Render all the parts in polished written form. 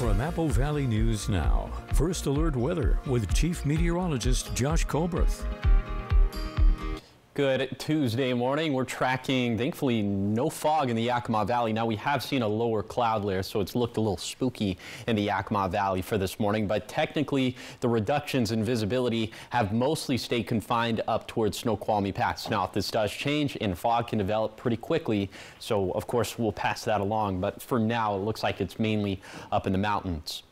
From Apple Valley News Now, First Alert Weather with Chief Meteorologist Josh Colbreth. Good Tuesday morning. We're tracking, thankfully, no fog in the Yakima Valley. Now, we have seen a lower cloud layer, so it's looked a little spooky in the Yakima Valley for this morning. But technically, the reductions in visibility have mostly stayed confined up towards Snoqualmie Pass. Now, if this does change and fog can develop pretty quickly, so of course, we'll pass that along. But for now, it looks like it's mainly up in the mountains.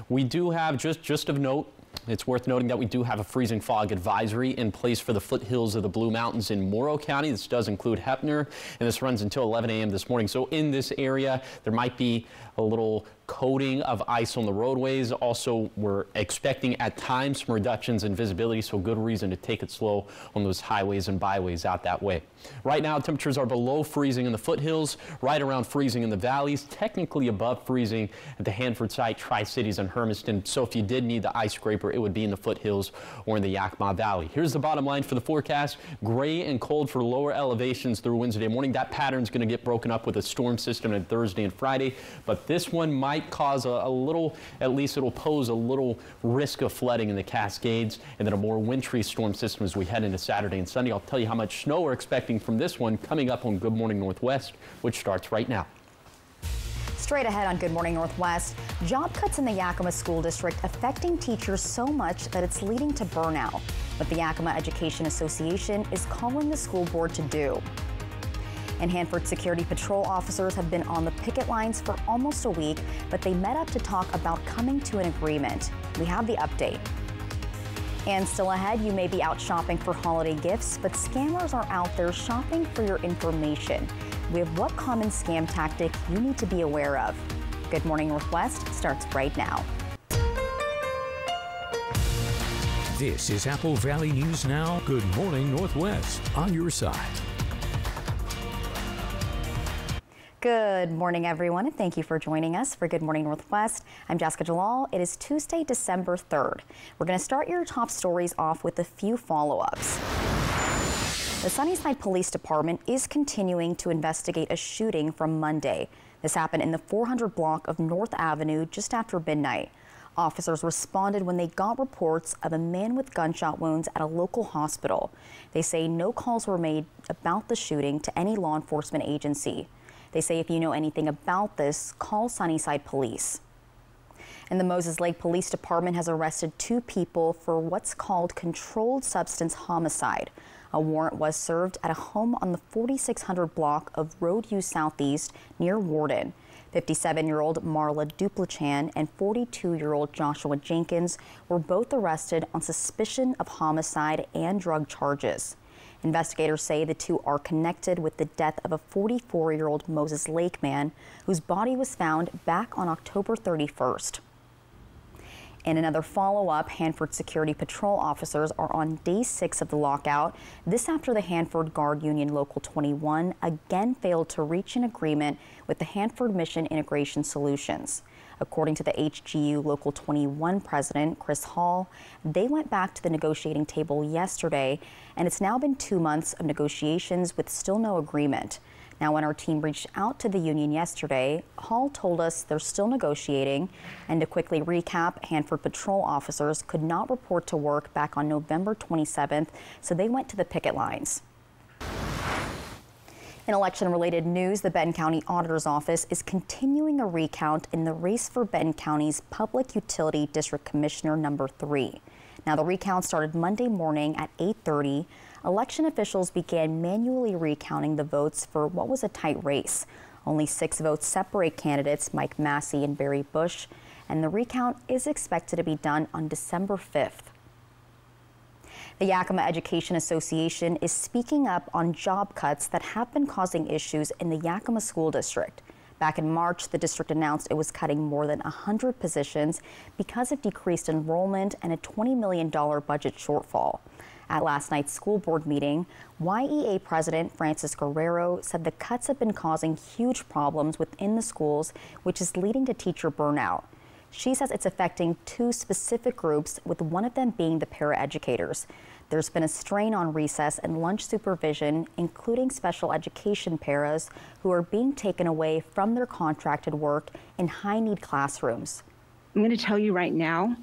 We do have, just of note, it's worth noting that we do have a freezing fog advisory in place for the foothills of the Blue Mountains in Morrow County. This does include Heppner, and this runs until 11 a.m. this morning. So in this area, there might be a little coating of ice on the roadways. Also, we're expecting at times some reductions in visibility, so good reason to take it slow on those highways and byways out that way. Right now, temperatures are below freezing in the foothills, right around freezing in the valleys, technically above freezing at the Hanford site, Tri-Cities, and Hermiston. So if you did need the ice scraper, it would be in the foothills or in the Yakima Valley. Here's the bottom line for the forecast. Gray and cold for lower elevations through Wednesday morning. That pattern is going to get broken up with a storm system on Thursday and Friday, but this one might cause a little, at least it'll pose a little risk of flooding in the Cascades, and then a more wintry storm system as we head into Saturday and Sunday. I'll tell you how much snow we're expecting from this one coming up on Good Morning Northwest, which starts right now. Straight ahead on Good Morning Northwest, job cuts in the Yakima School District affecting teachers so much that it's leading to burnout. What the Yakima Education Association is calling the school board to do. And Hanford Security Patrol officers have been on the picket lines for almost a week, but they met up to talk about coming to an agreement. We have the update. And still ahead, you may be out shopping for holiday gifts, but scammers are out there shopping for your information. We have what common scam tactic you need to be aware of. Good Morning Northwest starts right now. This is Apple Valley News Now. Good Morning Northwest on your side. Good morning, everyone, and thank you for joining us for Good Morning Northwest. I'm Jessica Jalal. It is Tuesday, December 3rd. We're going to start your top stories off with a few follow-ups. The Sunnyside Police Department is continuing to investigate a shooting from Monday. This happened in the 400 block of North Avenue just after midnight. Officers responded when they got reports of a man with gunshot wounds at a local hospital. They say no calls were made about the shooting to any law enforcement agency. They say if you know anything about this, call Sunnyside Police. And the Moses Lake Police Department has arrested 2 people for what's called controlled substance homicide. A warrant was served at a home on the 4600 block of Road U Southeast near Warden. 57-year-old Marla Duplichan and 42-year-old Joshua Jenkins were both arrested on suspicion of homicide and drug charges. Investigators say the 2 are connected with the death of a 44-year-old Moses Lake man whose body was found back on October 31st. In another follow-up, Hanford Security Patrol officers are on day 6 of the lockout. This after the Hanford Guard Union Local 21 again failed to reach an agreement with the Hanford Mission Integration Solutions. According to the HGU Local 21 president, Chris Hall, they went back to the negotiating table yesterday, and it's now been 2 months of negotiations with still no agreement. Now, when our team reached out to the union yesterday, Hall told us they're still negotiating. And to quickly recap, Hanford Patrol officers could not report to work back on November 27th, so they went to the picket lines. In election-related news, the Benton County Auditor's Office is continuing a recount in the race for Benton County's Public Utility District Commissioner number 3. Now, the recount started Monday morning at 8:30. Election officials began manually recounting the votes for what was a tight race. Only 6 votes separate candidates Mike Massey and Barry Bush, and the recount is expected to be done on December 5th. The Yakima Education Association is speaking up on job cuts that have been causing issues in the Yakima School District. Back in March, the district announced it was cutting more than 100 positions because of decreased enrollment and a $20 million budget shortfall. At last night's school board meeting, YEA President Francis Guerrero said the cuts have been causing huge problems within the schools, which is leading to teacher burnout. She says it's affecting 2 specific groups, with one of them being the paraeducators. There's been a strain on recess and lunch supervision, including special education paras who are being taken away from their contracted work in high-need classrooms. I'm going to tell you right now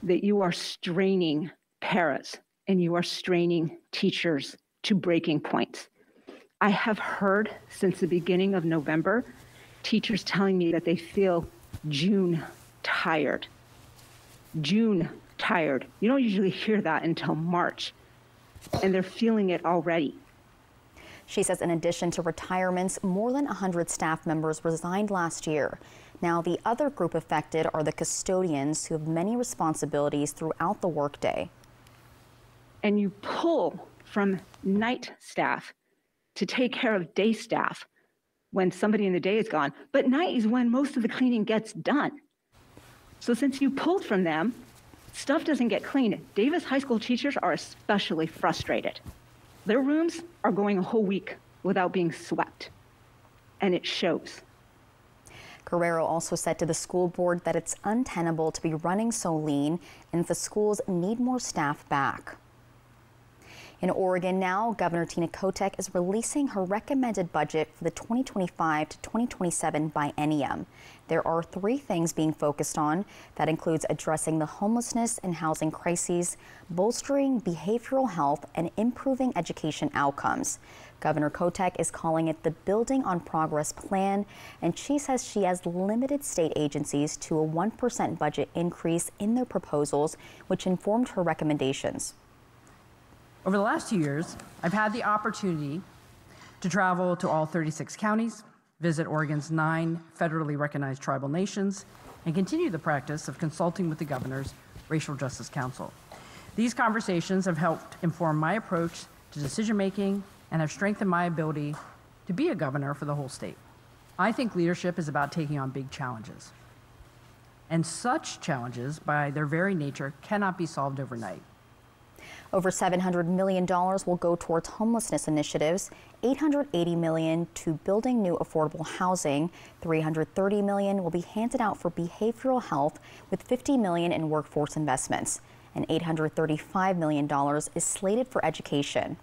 that you are straining paras and you are straining teachers to breaking points. I have heard since the beginning of November, teachers telling me that they feel June tired. June tired. You don't usually hear that until March, and they're feeling it already. She says in addition to retirements, more than 100 staff members resigned last year. Now, the other group affected are the custodians who have many responsibilities throughout the workday. And you pull from night staff to take care of day staff when somebody in the day is gone. But night is when most of the cleaning gets done. So since you pulled from them, stuff doesn't get cleaned. Davis High School teachers are especially frustrated. Their rooms are going a whole week without being swept, and it shows. Guerrero also said to the school board that it's untenable to be running so lean and the schools need more staff back. In Oregon now, Governor Tina Kotek is releasing her recommended budget for the 2025 to 2027 biennium. There are 3 things being focused on. That includes addressing the homelessness and housing crises, bolstering behavioral health, and improving education outcomes. Governor Kotek is calling it the Building on Progress Plan, and she says she has limited state agencies to a 1% budget increase in their proposals, which informed her recommendations. Over the last 2 years, I've had the opportunity to travel to all 36 counties, visit Oregon's 9 federally recognized tribal nations, and continue the practice of consulting with the Governor's Racial Justice Council. These conversations have helped inform my approach to decision-making and have strengthened my ability to be a governor for the whole state. I think leadership is about taking on big challenges. And such challenges, by their very nature, cannot be solved overnight. Over $700 million will go towards homelessness initiatives, $880 million to building new affordable housing, $330 million will be handed out for behavioral health, with $50 million in workforce investments, and $835 million is slated for education.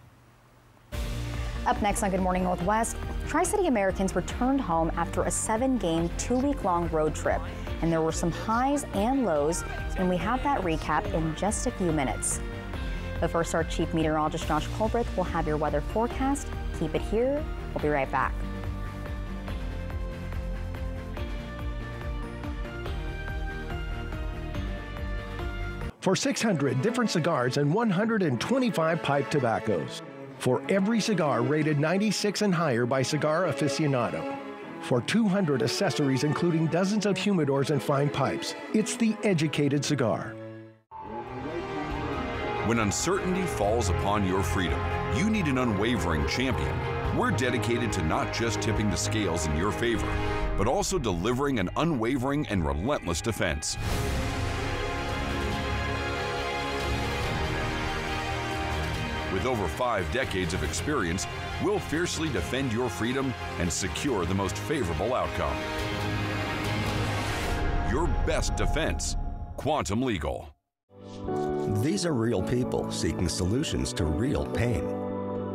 Up next on Good Morning Northwest, Tri-City Americans returned home after a 7-game, 2-week-long road trip, and there were some highs and lows, and we have that recap in just a few minutes. But first, our Chief Meteorologist Josh Colbreth will have your weather forecast. Keep it here. We'll be right back. For 600 different cigars and 125 pipe tobaccos. For every cigar rated 96 and higher by Cigar Aficionado. For 200 accessories, including dozens of humidors and fine pipes. It's the educated cigar. When uncertainty falls upon your freedom, you need an unwavering champion. We're dedicated to not just tipping the scales in your favor, but also delivering an unwavering and relentless defense. With over 5 decades of experience, we'll fiercely defend your freedom and secure the most favorable outcome. Your best defense, Quantum Legal. These are real people seeking solutions to real pain.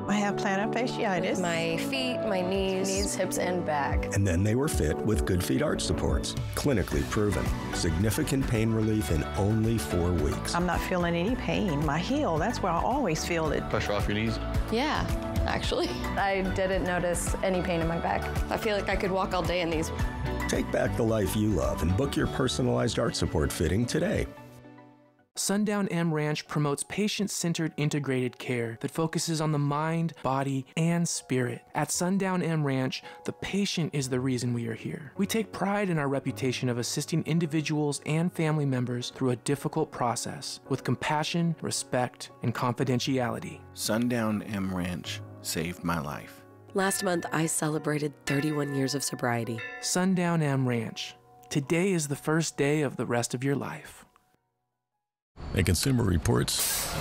I have plantar fasciitis. My feet, my knees, hips, and back. And then they were fit with Good Feet arch supports. Clinically proven. Significant pain relief in only 4 weeks. I'm not feeling any pain. My heel, that's where I always feel it. Pressure off your knees? Yeah, actually. I didn't notice any pain in my back. I feel like I could walk all day in these. Take back the life you love and book your personalized arch support fitting today. Sundown M Ranch promotes patient-centered integrated care that focuses on the mind, body, and spirit. At Sundown M Ranch, the patient is the reason we are here. We take pride in our reputation of assisting individuals and family members through a difficult process with compassion, respect, and confidentiality. Sundown M Ranch saved my life. Last month, I celebrated 31 years of sobriety. Sundown M Ranch. Today is the first day of the rest of your life. At Consumer Reports,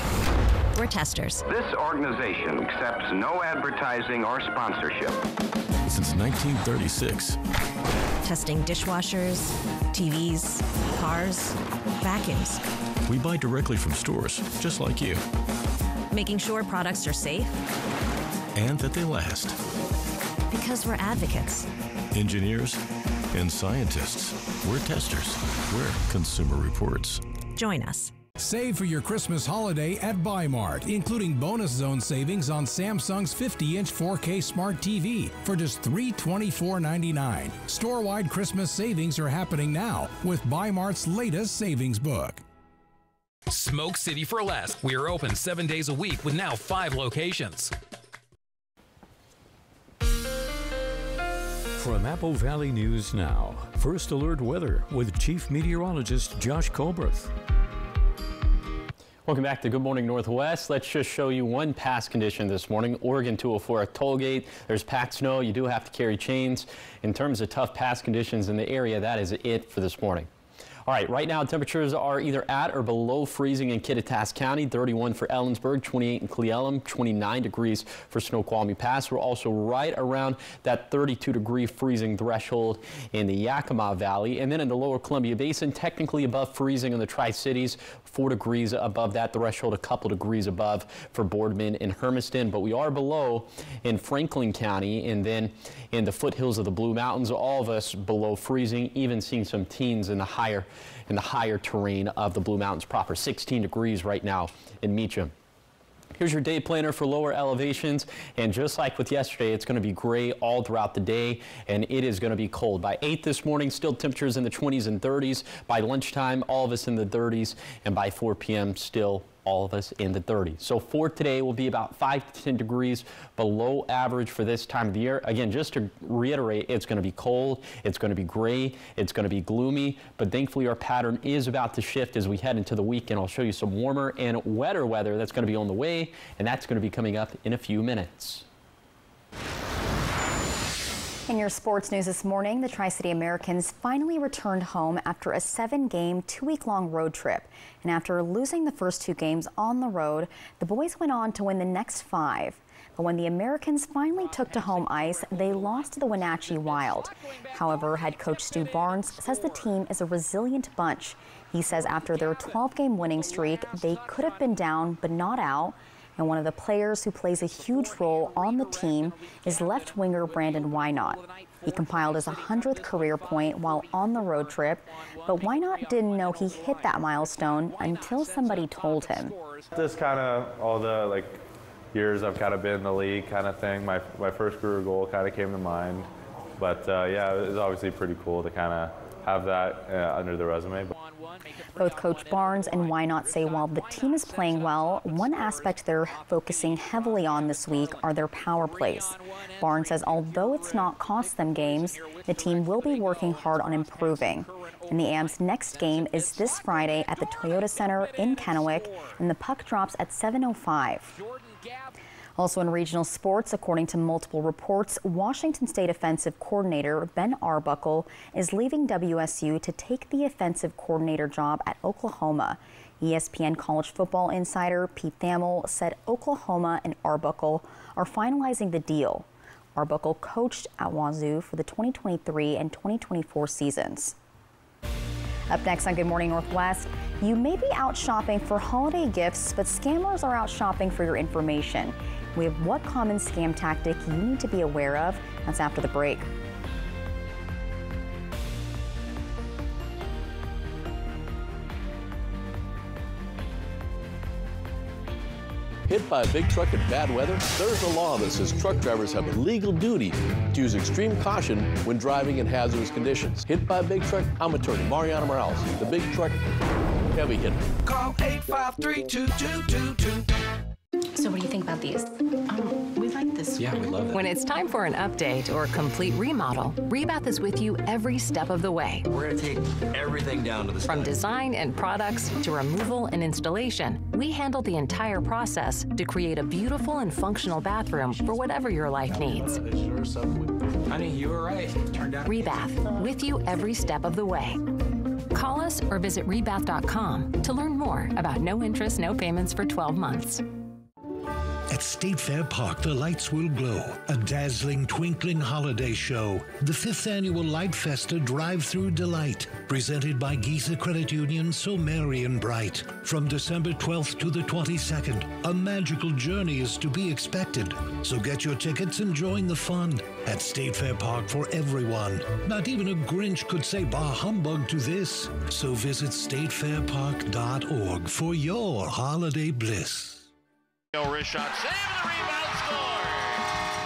we're testers. This organization accepts no advertising or sponsorship. Since 1936. Testing dishwashers, TVs, cars, vacuums. We buy directly from stores, just like you. Making sure products are safe. And that they last. Because we're advocates. Engineers. And scientists. We're testers. We're Consumer Reports. Join us. Save for your Christmas holiday at Bimart, including bonus zone savings on Samsung's 50-inch 4K Smart TV for just $324.99. Store-wide Christmas savings are happening now with Bimart's latest savings book. Smoke City for Less. We are open 7 days a week with now 5 locations. From Apple Valley News Now, First Alert Weather with Chief Meteorologist Josh Colbreth. Welcome back to Good Morning Northwest. Let's just show you one pass condition this morning. Oregon 204 at Tollgate. There's packed snow. You do have to carry chains. In terms of tough pass conditions in the area, that is it for this morning. All right, right now temperatures are either at or below freezing in Kittitas County, 31 for Ellensburg, 28 in Cle Elum, 29 degrees for Snoqualmie Pass. We're also right around that 32-degree freezing threshold in the Yakima Valley. And then in the lower Columbia Basin, technically above freezing in the Tri-Cities, 4 degrees above that threshold, a couple degrees above for Boardman and Hermiston. But we are below in Franklin County, and then in the foothills of the Blue Mountains, all of us below freezing, even seeing some teens in the higher terrain of the Blue Mountains proper. 16 degrees right now in Meacham. Here's your day planner for lower elevations, and just like with yesterday, it's going to be gray all throughout the day, and it is going to be cold. By 8 this morning, still temperatures in the 20s and 30s. By lunchtime, all of us in the 30s, and by 4 p.m., still all of us in the 30s. So for today will be about 5 to 10 degrees below average for this time of the year. Again, just to reiterate, it's going to be cold, it's going to be gray, it's going to be gloomy, but thankfully our pattern is about to shift as we head into the weekend. I'll show you some warmer and wetter weather that's going to be on the way, and that's going to be coming up in a few minutes. In your sports news this morning, the Tri-City Americans finally returned home after a 7-game, 2-week-long road trip. And after losing the first 2 games on the road, the boys went on to win the next 5. But when the Americans finally took to home ice, they lost to the Wenatchee Wild. However, head coach Stu Barnes says the team is a resilient bunch. He says after their 12-game winning streak, they could have been down but not out. And one of the players who plays a huge role on the team is left winger Brandon Wynot. He compiled his 100th career point while on the road trip, but Wynot didn't know he hit that milestone until somebody told him. This kind of all the years I've kind of been in the league kind of thing. My first career goal kind of came to mind, but yeah, it was obviously pretty cool to kind of have that under the resume. Both Coach Barnes and Wynot say while the team is playing well, one aspect they're focusing heavily on this week are their power plays. Barnes says although it's not cost them games, the team will be working hard on improving. And the Am's next game is this Friday at the Toyota Center in Kennewick, and the puck drops at 7:05. Also in regional sports, according to multiple reports, Washington State offensive coordinator Ben Arbuckle is leaving WSU to take the offensive coordinator job at Oklahoma. ESPN college football insider Pete Thamel said Oklahoma and Arbuckle are finalizing the deal. Arbuckle coached at Wazoo for the 2023 and 2024 seasons. Up next on Good Morning Northwest, you may be out shopping for holiday gifts, but scammers are out shopping for your information. We have what common scam tactic you need to be aware of. That's after the break. Hit by a big truck in bad weather? There's a law that says truck drivers have a legal duty to use extreme caution when driving in hazardous conditions. Hit by a big truck? I'm attorney Mariano Morales, the big truck heavy hitter. Call 853-2222. So what do you think about these? We like this. Yeah, we love it. When it's time for an update or complete remodel, Rebath is with you every step of the way. We're going to take everything down to the From design and products to removal and installation, we handle the entire process to create a beautiful and functional bathroom for whatever your life needs. Honey, you were right. Turned out. Rebath, with you every step of the way. Call us or visit rebath.com to learn more about no interest, no payments for 12 months. At State Fair Park, the lights will glow. A dazzling, twinkling holiday show. The 5th annual Light Festa Drive-Through Delight. Presented by Giza Credit Union, so merry and bright. From December 12th to the 22nd, a magical journey is to be expected. So get your tickets and join the fun. At State Fair Park for everyone. Not even a Grinch could say bah humbug to this. So visit statefairpark.org for your holiday bliss. Wrist shot, save the rebound, score!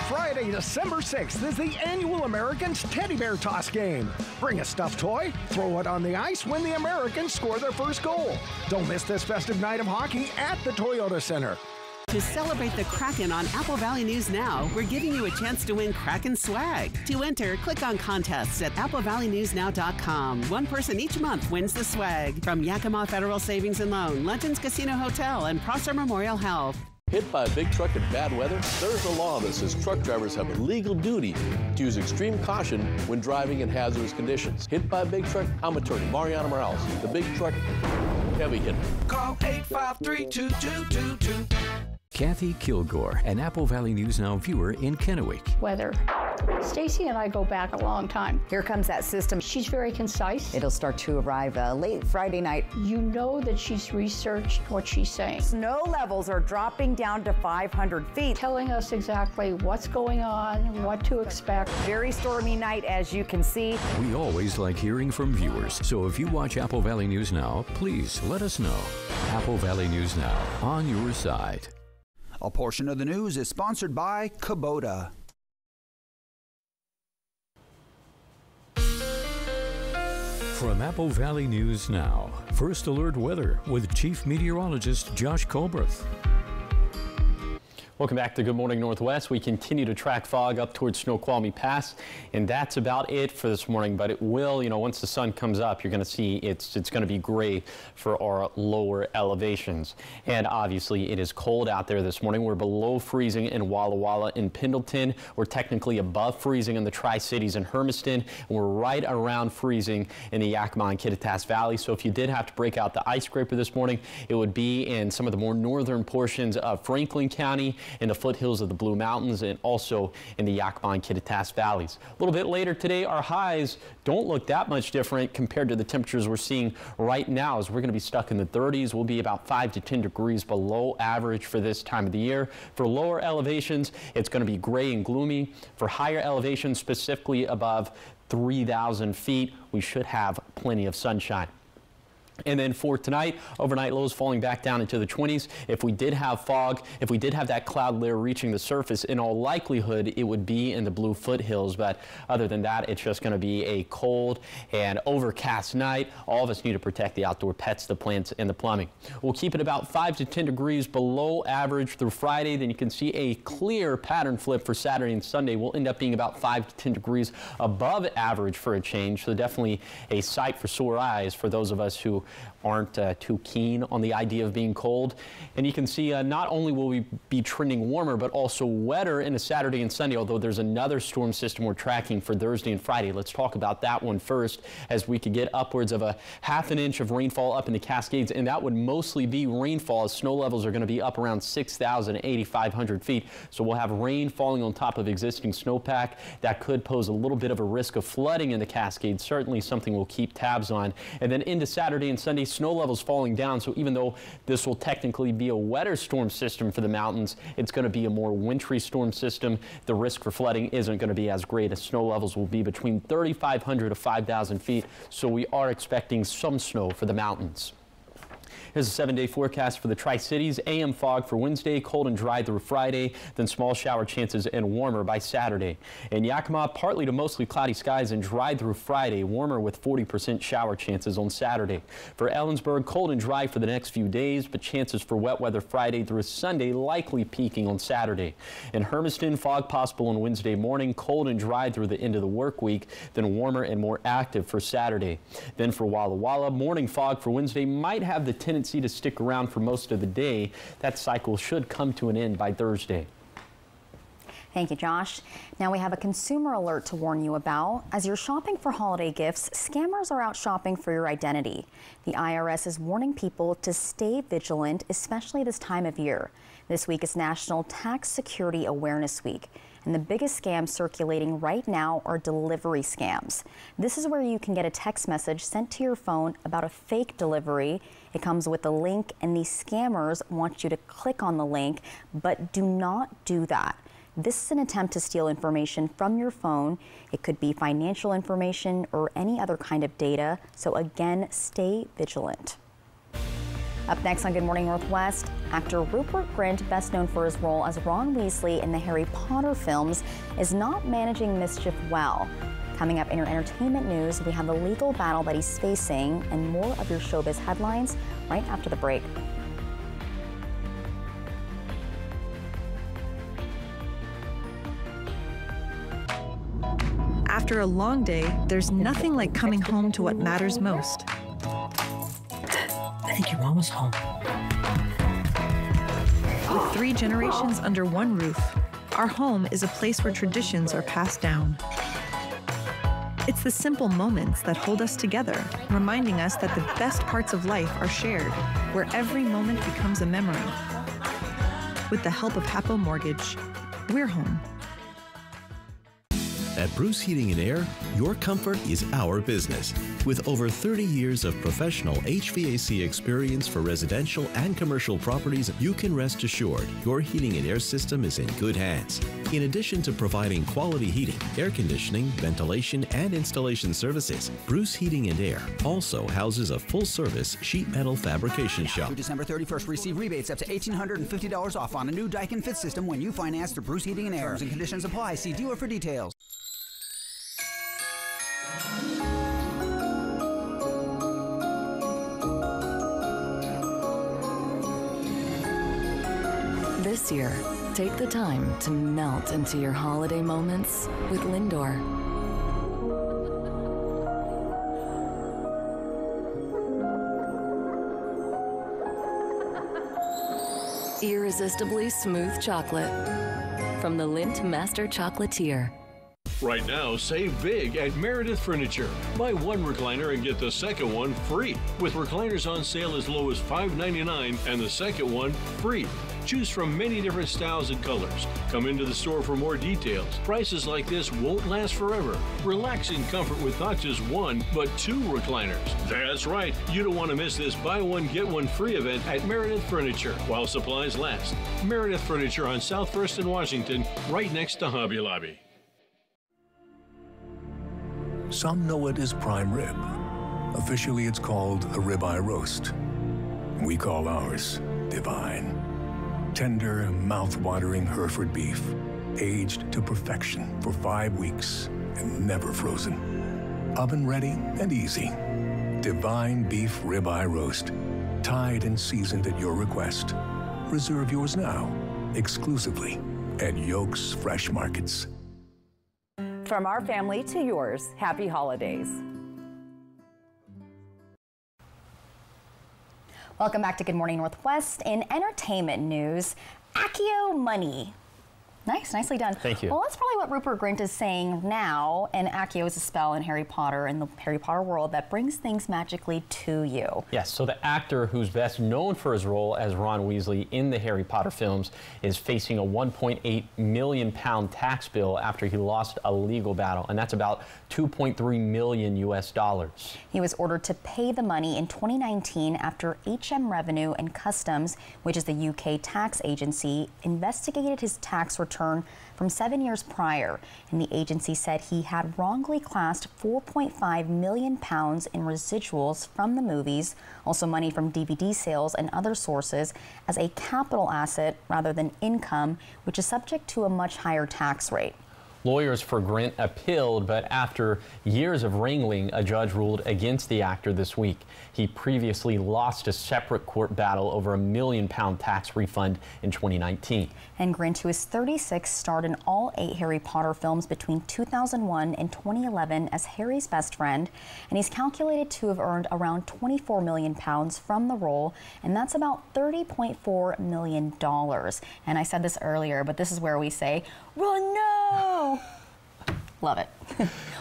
Friday, December 6th is the annual Americans Teddy Bear Toss game. Bring a stuffed toy, throw it on the ice when the Americans score their first goal. Don't miss this festive night of hockey at the Toyota Center. To celebrate the Kraken on Apple Valley News Now, we're giving you a chance to win Kraken swag. To enter, click on contests at applevalleyNewsNow.com. One person each month wins the swag. From Yakima Federal Savings and Loan, Legends Casino Hotel, and Prosser Memorial Health. Hit by a big truck in bad weather? There's a law that says truck drivers have a legal duty to use extreme caution when driving in hazardous conditions. Hit by a big truck? I'm attorney Mariano Morales, the big truck heavy hitter. Call 853-2222. Kathy Kilgore, an Apple Valley News Now viewer in Kennewick. Weather. Stacy and I go back a long time. Here comes that system. She's very concise. It'll start to arrive late Friday night. You know that she's researched what she's saying. Snow levels are dropping down to 500 feet. Telling us exactly what's going on, what to expect. Very stormy night, as you can see. We always like hearing from viewers, so if you watch Apple Valley News Now, please let us know. Apple Valley News Now, on your side. A portion of the news is sponsored by Kubota. From Apple Valley News Now, First Alert Weather with Chief Meteorologist Josh Colbreth. Welcome back to Good Morning Northwest. We continue to track fog up towards Snoqualmie Pass, and that's about it for this morning. But it will, once the sun comes up, you're going to see it's going to be gray for our lower elevations. And obviously, it is cold out there this morning. We're below freezing in Walla Walla and Pendleton. We're technically above freezing in the Tri-Cities and Hermiston, and we're right around freezing in the Yakima and Kittitas Valley. So if you did have to break out the ice scraper this morning, it would be in some of the more northern portions of Franklin County, in the foothills of the Blue Mountains, and also in the Yakima and Kittitas Valleys. A little bit later today, our highs don't look that much different compared to the temperatures we're seeing right now, as we're going to be stuck in the 30s. We'll be about 5 to 10 degrees below average for this time of the year. For lower elevations, it's going to be gray and gloomy. For higher elevations, specifically above 3,000 feet, we should have plenty of sunshine. And then for tonight, overnight lows falling back down into the 20s. If we did have fog, if we did have that cloud layer reaching the surface, in all likelihood, it would be in the Blue Foothills. But other than that, it's just going to be a cold and overcast night. All of us need to protect the outdoor pets, the plants, and the plumbing. We'll keep it about 5 to 10 degrees below average through Friday. Then you can see a clear pattern flip for Saturday and Sunday. We'll end up being about 5 to 10 degrees above average for a change. So definitely a sight for sore eyes for those of us who aren't too keen on the idea of being cold. And you can see not only will we be trending warmer, but also wetter in a Saturday and Sunday, although there's another storm system we're tracking for Thursday and Friday. Let's talk about that one first, as we could get upwards of a ½ an inch of rainfall up in the Cascades, and that would mostly be rainfall, as snow levels are going to be up around 6,000 to 8,500 feet. So we'll have rain falling on top of existing snowpack. That could pose a little bit of a risk of flooding in the Cascades, certainly something we'll keep tabs on. And then into Saturday and Sunday, snow levels falling down, so even though this will technically be a wetter storm system for the mountains, it's going to be a more wintry storm system. The risk for flooding isn't going to be as great, as snow levels will be between 3,500 to 5,000 feet, so we are expecting some snow for the mountains. Here's a 7-day forecast for the Tri-Cities. AM fog for Wednesday, cold and dry through Friday, then small shower chances and warmer by Saturday. In Yakima, partly to mostly cloudy skies and dry through Friday, warmer with 40% shower chances on Saturday. For Ellensburg, cold and dry for the next few days, but chances for wet weather Friday through Sunday, likely peaking on Saturday. In Hermiston, fog possible on Wednesday morning, cold and dry through the end of the work week, then warmer and more active for Saturday. Then for Walla Walla, morning fog for Wednesday might have the tendency to stick around for most of the day. That cycle should come to an end by Thursday. Thank you, Josh. Now we have a consumer alert to warn you about. As you're shopping for holiday gifts, scammers are out shopping for your identity. The IRS is warning people to stay vigilant, especially this time of year. This week is National Tax Security Awareness Week. And the biggest scams circulating right now are delivery scams. This is where you can get a text message sent to your phone about a fake delivery. It comes with a link, and these scammers want you to click on the link, but do not do that. This is an attempt to steal information from your phone. It could be financial information or any other kind of data. So again, stay vigilant. Up next on Good Morning Northwest, actor Rupert Grint, best known for his role as Ron Weasley in the Harry Potter films, is not managing mischief well. Coming up in your entertainment news, we have the legal battle that he's facing and more of your showbiz headlines right after the break. After a long day, there's nothing like coming home to what matters most. I think your mom was home. With 3 generations under one roof, our home is a place where traditions are passed down. It's the simple moments that hold us together, reminding us that the best parts of life are shared, where every moment becomes a memory. With the help of Hapo Mortgage, we're home. At Bruce Heating and Air, your comfort is our business. With over 30 years of professional HVAC experience for residential and commercial properties, you can rest assured your heating and air system is in good hands. In addition to providing quality heating, air conditioning, ventilation, and installation services, Bruce Heating and Air also houses a full-service sheet metal fabrication shop. Through December 31st, receive rebates up to $1,850 off on a new Daikin Fit system when you finance through Bruce Heating and Air. Terms and conditions apply. See dealer for details. This year, take the time to melt into your holiday moments with Lindor. Irresistibly smooth chocolate from the Lindt Master Chocolatier. Right now, save big at Meredith Furniture. Buy one recliner and get the second one free. With recliners on sale as low as $5.99 and the second one free. Choose from many different styles and colors. Come into the store for more details. Prices like this won't last forever. Relax in comfort with not just one, but 2 recliners. That's right. You don't want to miss this buy one, get one free event at Meredith Furniture while supplies last. Meredith Furniture on South First and Washington, right next to Hobby Lobby. Some know it as prime rib. Officially, it's called a ribeye roast. We call ours divine. Tender, mouth-watering Hereford beef, aged to perfection for 5 weeks and never frozen. Oven ready and easy. Divine beef ribeye roast, tied and seasoned at your request. Reserve yours now, exclusively at Yoke's Fresh Markets. From our family to yours, happy holidays. Welcome back to Good Morning Northwest. In entertainment news, Accio Money. Nice, nicely done. Thank you. Well, that's probably what Rupert Grint is saying now, and Accio is a spell in Harry Potter, in the Harry Potter world, that brings things magically to you. Yes, so the actor who's best known for his role as Ron Weasley in the Harry Potter films is facing a £1.8 million tax bill after he lost a legal battle, and that's about $2.3 million US. He was ordered to pay the money in 2019 after HM Revenue and Customs, which is the UK tax agency, investigated his tax return from 7 years prior, and the agency said he had wrongly classed £4.5 million in residuals from the movies, also money from DVD sales and other sources, as a capital asset rather than income, which is subject to a much higher tax rate. Lawyers for Grint appealed, but after years of wrangling, a judge ruled against the actor this week. He previously lost a separate court battle over a £1 million tax refund in 2019. And Grint, who is 36, starred in all 8 Harry Potter films between 2001 and 2011 as Harry's best friend, and he's calculated to have earned around £24 million from the role, and that's about $30.4 million. And I said this earlier, but this is where we say, "Run, no!" Love it.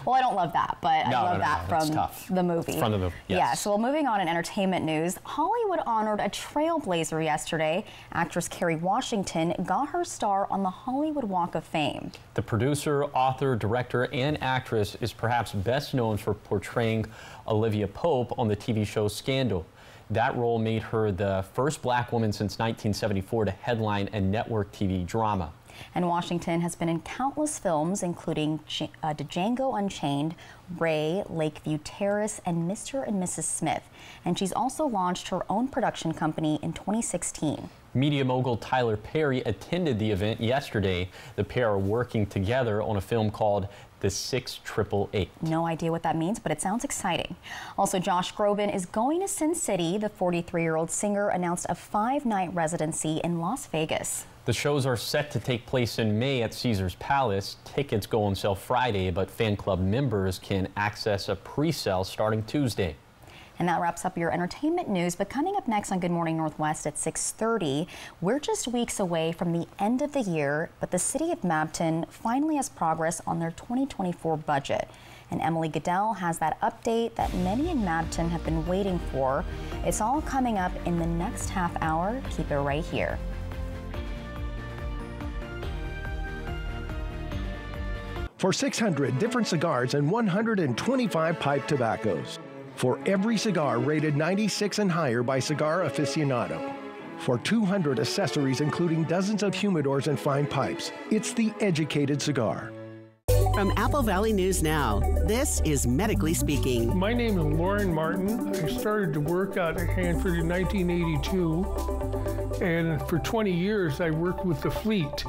Well, I don't love that, but I love that from the movie. From the movie, yes. Yeah, so moving on in entertainment news, Hollywood honored a trailblazer yesterday. Actress Kerry Washington got her star on the Hollywood Walk of Fame. The producer, author, director, and actress is perhaps best known for portraying Olivia Pope on the TV show Scandal. That role made her the first black woman since 1974 to headline a network TV drama. And Washington has been in countless films, including Django Unchained, Ray, Lakeview Terrace, and Mr. and Mrs. Smith. And she's also launched her own production company in 2016. Media mogul Tyler Perry attended the event yesterday. The pair are working together on a film called The 688. No idea what that means, but it sounds exciting. Also, Josh Groban is going to Sin City. The 43-year-old singer announced a 5-night residency in Las Vegas. The shows are set to take place in May at Caesars Palace. Tickets go on sale Friday, but fan club members can access a pre-sale starting Tuesday. And that wraps up your entertainment news. But coming up next on Good Morning Northwest at 6:30, we're just weeks away from the end of the year, but the city of Mabton finally has progress on their 2024 budget. And Emily Goodell has that update that many in Mabton have been waiting for. It's all coming up in the next half hour. Keep it right here. For 600 different cigars and 125 pipe tobaccos. For every cigar rated 96 and higher by Cigar Aficionado. For 200 accessories including dozens of humidors and fine pipes. It's the educated cigar. From Apple Valley News Now, this is Medically Speaking. My name is Lauren Martin. I started to work out at Hanford in 1982. And for 20 years, I worked with the fleet.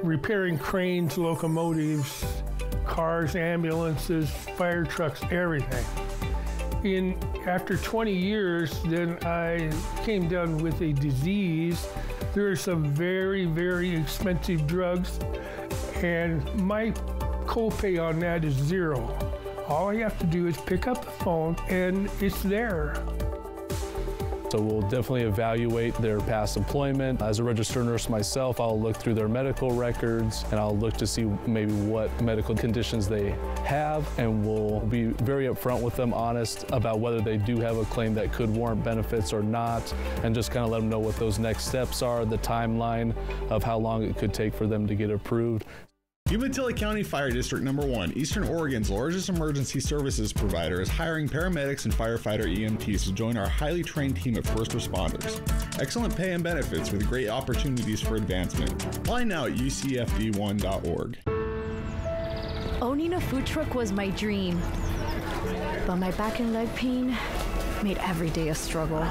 Repairing cranes, locomotives, cars, ambulances, fire trucks, everything. After 20 years, then I came down with a disease. There are some very, very expensive drugs, and my copay on that is $0. All I have to do is pick up the phone, and it's there. So we'll definitely evaluate their past employment. As a registered nurse myself, I'll look through their medical records and I'll look to see maybe what medical conditions they have, and we'll be very upfront with them, honest about whether they do have a claim that could warrant benefits or not, and just kind of let them know what those next steps are, the timeline of how long it could take for them to get approved. Umatilla County Fire District No. 1, Eastern Oregon's largest emergency services provider, is hiring paramedics and firefighter EMTs to join our highly trained team of first responders. Excellent pay and benefits with great opportunities for advancement. Apply now at ucfd1.org. Owning a food truck was my dream, but my back and leg pain made every day a struggle.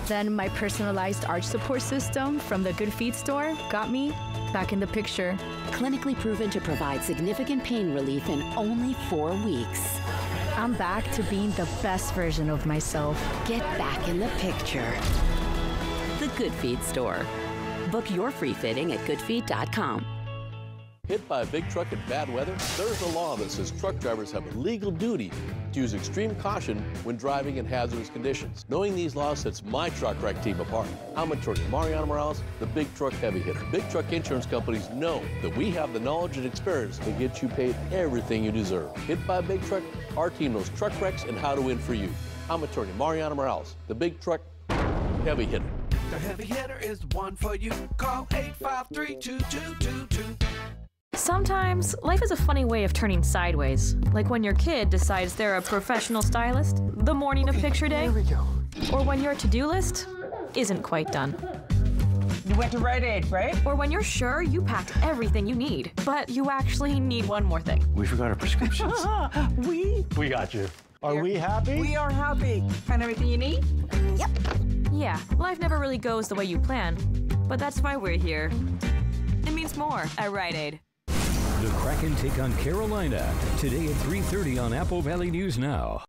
Then my personalized arch support system from the Good Feet store got me back in the picture. Clinically proven to provide significant pain relief in only 4 weeks. I'm back to being the best version of myself. Get back in the picture. The Good Feet store. Book your free fitting at goodfeet.com. Hit by a big truck in bad weather? There's a law that says truck drivers have a legal duty to use extreme caution when driving in hazardous conditions. Knowing these laws sets my truck wreck team apart. I'm attorney Mariano Morales, the big truck heavy hitter. Big truck insurance companies know that we have the knowledge and experience to get you paid everything you deserve. Hit by a big truck? Our team knows truck wrecks and how to win for you. I'm attorney Mariano Morales, the big truck heavy hitter. The heavy hitter is the one for you. Call 853-2222. Sometimes life is a funny way of turning sideways, like when your kid decides they're a professional stylist the morning of picture day, Here we go. or when your to-do list isn't quite done. You went to Rite Aid, right? Or when you're sure you packed everything you need, but you actually need one more thing. We forgot our prescriptions. We got you. Are we happy? We are happy. Find everything you need? Yep. Yeah, life never really goes the way you plan, but that's why we're here. It means more at Rite Aid. The Kraken take on Carolina today at 3:30 on Apple Valley News Now.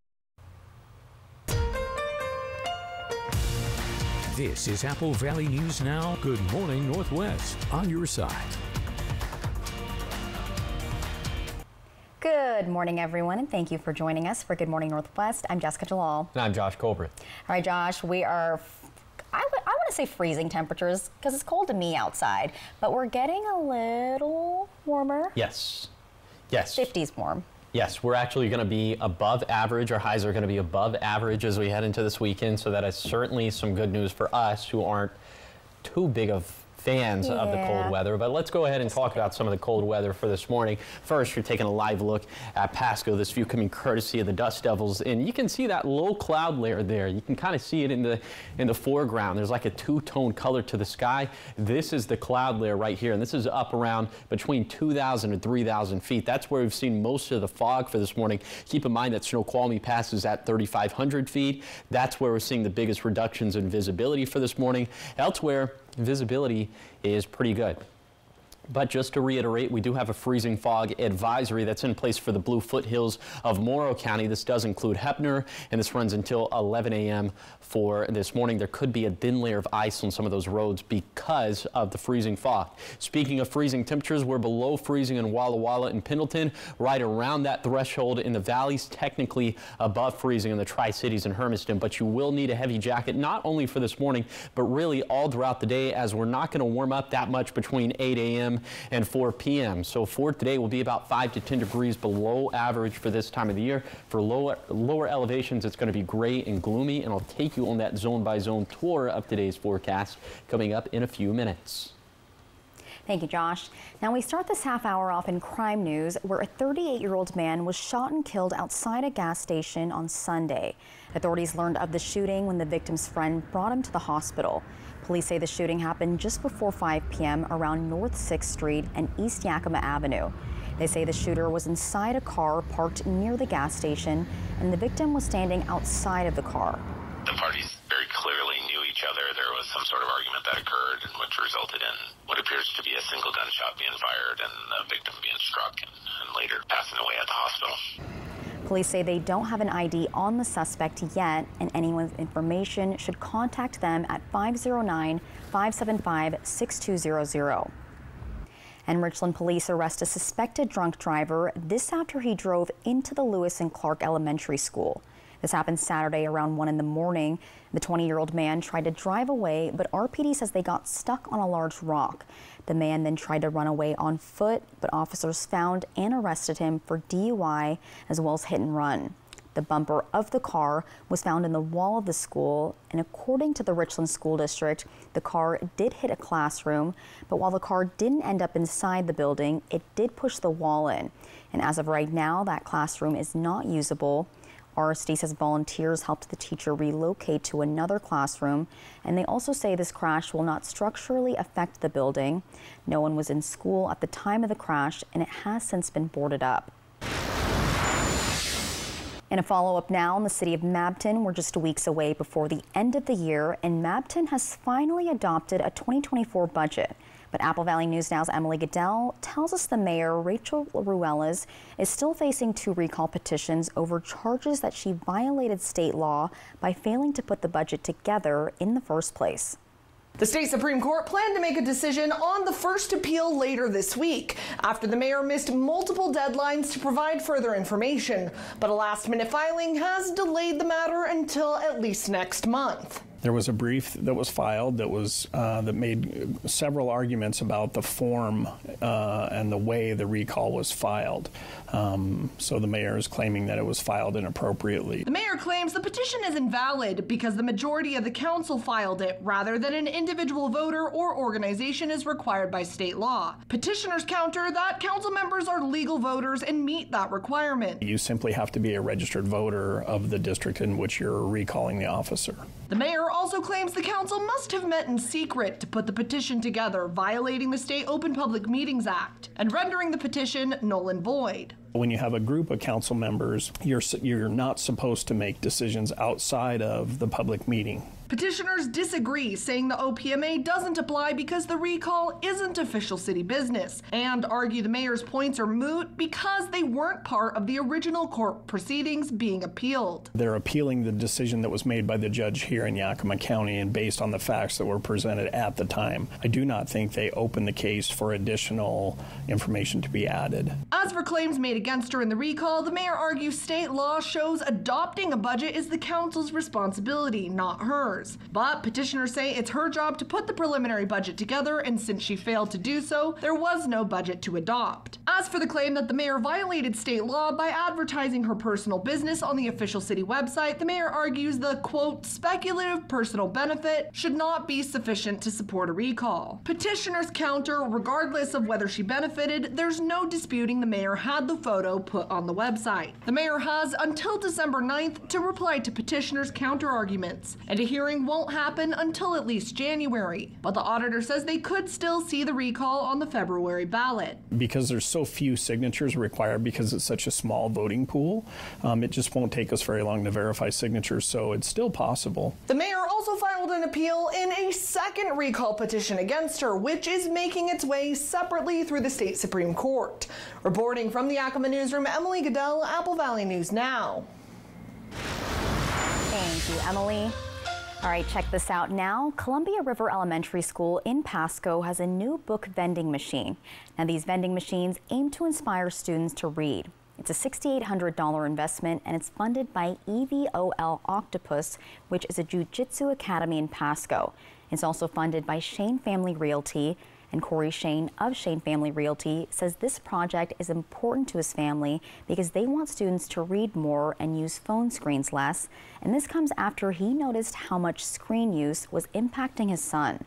This is Apple Valley News Now. Good morning, Northwest, on your side. Good morning, everyone, and thank you for joining us for Good Morning Northwest. I'm Jessica Jalal. And I'm Josh Colbert. All right, Josh, we are, I want to say freezing temperatures because it's cold to me outside, but we're getting a little warmer. Yes. Yes. 50s warm. Yes, we're actually going to be above average. Our highs are going to be above average as we head into this weekend, so that is certainly some good news for us who aren't too big of fans of the cold weather. But let's go ahead and talk about some of the cold weather for this morning. First, you're taking a live look at Pasco. This view coming courtesy of the Dust Devils, and you can see that low cloud layer there. You can kind of see it in the foreground. There's like a two-tone color to the sky. This is the cloud layer right here, and this is up around between 2,000 and 3,000 feet. That's where we've seen most of the fog for this morning. Keep in mind that Snoqualmie passes at 3,500 feet. That's where we're seeing the biggest reductions in visibility for this morning. Elsewhere, visibility is pretty good. But just to reiterate, we do have a freezing fog advisory that's in place for the Blue Foothills of Morrow County. This does include Heppner, and this runs until 11 a.m. for this morning. There could be a thin layer of ice on some of those roads because of the freezing fog. Speaking of freezing temperatures, we're below freezing in Walla Walla and Pendleton, right around that threshold in the valleys, technically above freezing in the Tri-Cities and Hermiston. But you will need a heavy jacket, not only for this morning, but really all throughout the day, as we're not going to warm up that much between 8 a.m. and 4 p.m. So for today will be about 5 to 10 degrees below average for this time of the year. For lower elevations, it's going to be gray and gloomy, and I'll take you on that zone-by-zone tour of today's forecast coming up in a few minutes. Thank you, Josh. Now we start this half hour off in crime news, where a 38-year-old man was shot and killed outside a gas station on Sunday. Authorities learned of the shooting when the victim's friend brought him to the hospital. Police say the shooting happened just before 5 p.m. around North 6th Street and East Yakima Avenue. They say the shooter was inside a car parked near the gas station, and the victim was standing outside of the car. The parties very clearly knew each other. There was some sort of argument that occurred, which resulted in what appears to be a single gunshot being fired and the victim being struck and later passing away at the hospital. Police say they don't have an ID on the suspect yet, and anyone with information should contact them at 509-575-6200. And Richland police arrest a suspected drunk driver, this after he drove into the Lewis and Clark Elementary School. This happened Saturday around 1 in the morning. The 20-year-old man tried to drive away, but RPD says they got stuck on a large rock. The man then tried to run away on foot, but officers found and arrested him for DUI as well as hit and run. The bumper of the car was found in the wall of the school, and according to the Richland School District, the car did hit a classroom, but while the car didn't end up inside the building, it did push the wall in. And as of right now, that classroom is not usable. RSD says volunteers helped the teacher relocate to another classroom, and they also say this crash will not structurally affect the building. No one was in school at the time of the crash, and it has since been boarded up. In a follow-up now, in the city of Mabton, we're just weeks away before the end of the year, and Mabton has finally adopted a 2024 budget. But Apple Valley News Now's Emily Goodell tells us the mayor, Rachel Ruelas, is still facing 2 recall petitions over charges that she violated state law by failing to put the budget together in the first place. The state Supreme Court planned to make a decision on the first appeal later this week, after the mayor missed multiple deadlines to provide further information. But a last-minute filing has delayed the matter until at least next month. There was a brief that was filed that made several arguments about the form and the way the recall was filed. So the mayor is claiming that it was filed inappropriately. The mayor claims the petition is invalid because the majority of the council filed it rather than an individual voter or organization as required by state law. Petitioners counter that council members are legal voters and meet that requirement. You simply have to be a registered voter of the district in which you're recalling the officer. The mayor also claims the council must have met in secret to put the petition together, violating the State Open Public Meetings Act and rendering the petition null and void. When you have a group of council members, you're not supposed to make decisions outside of the public meeting. Petitioners disagree, saying the OPMA doesn't apply because the recall isn't official city business, and argue the mayor's points are moot because they weren't part of the original court proceedings being appealed. They're appealing the decision that was made by the judge here in Yakima County and based on the facts that were presented at the time. I do not think they open the case for additional information to be added. As for claims made against her in the recall, the mayor argues state law shows adopting a budget is the council's responsibility, not hers. But petitioners say it's her job to put the preliminary budget together, and since she failed to do so, there was no budget to adopt. As for the claim that the mayor violated state law by advertising her personal business on the official city website, the mayor argues the, quote, speculative personal benefit should not be sufficient to support a recall. Petitioners counter, regardless of whether she benefited, there's no disputing the mayor had the photo put on the website. The mayor has until December 9th to reply to petitioners' counter-arguments, and a hearing won't happen until at least January. But the auditor says they could still see the recall on the February ballot. Because there's so few signatures required, because it's such a small voting pool, it just won't take us very long to verify signatures, so it's still possible. The mayor also filed an appeal in a second recall petition against her, which is making its way separately through the state Supreme Court. Reporting from the Yakima Newsroom, Emily Goodell, Apple Valley News Now. Thank you, Emily. All right, check this out now. Columbia River Elementary School in Pasco has a new book vending machine. Now, these vending machines aim to inspire students to read. It's a $6,800 investment, and it's funded by EVOL Octopus, which is a jiu-jitsu academy in Pasco. It's also funded by Shane Family Realty, and Corey Shane of Shane Family Realty says this project is important to his family because they want students to read more and use phone screens less. And this comes after he noticed how much screen use was impacting his son.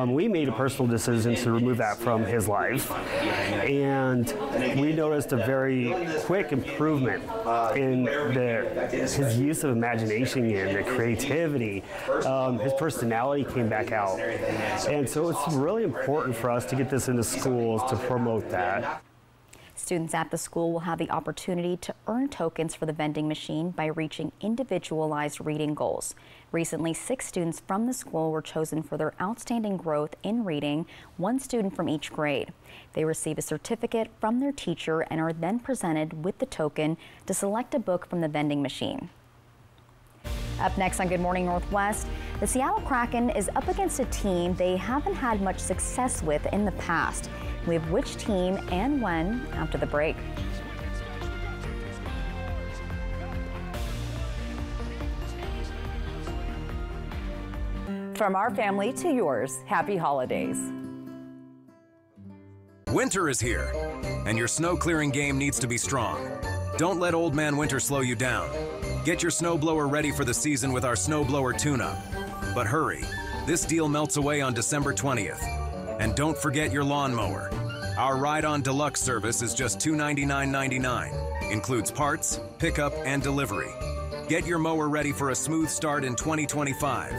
We made a personal decision to remove that from his life, and we noticed a very quick improvement in his use of imagination and the creativity. His personality came back out, and so it's really important for us to get this into schools to promote that. Students at the school will have the opportunity to earn tokens for the vending machine by reaching individualized reading goals. Recently, 6 students from the school were chosen for their outstanding growth in reading, 1 student from each grade. They receive a certificate from their teacher and are then presented with the token to select a book from the vending machine. Up next on Good Morning Northwest, the Seattle Kraken is up against a team they haven't had much success with in the past. We have which team and when after the break. From our family to yours, happy holidays. Winter is here, and your snow clearing game needs to be strong. Don't let Old Man Winter slow you down. Get your snowblower ready for the season with our snowblower tune-up. But hurry, this deal melts away on December 20th. And don't forget your lawnmower. Our Ride-On Deluxe service is just $299.99. Includes parts, pickup, and delivery. Get your mower ready for a smooth start in 2025.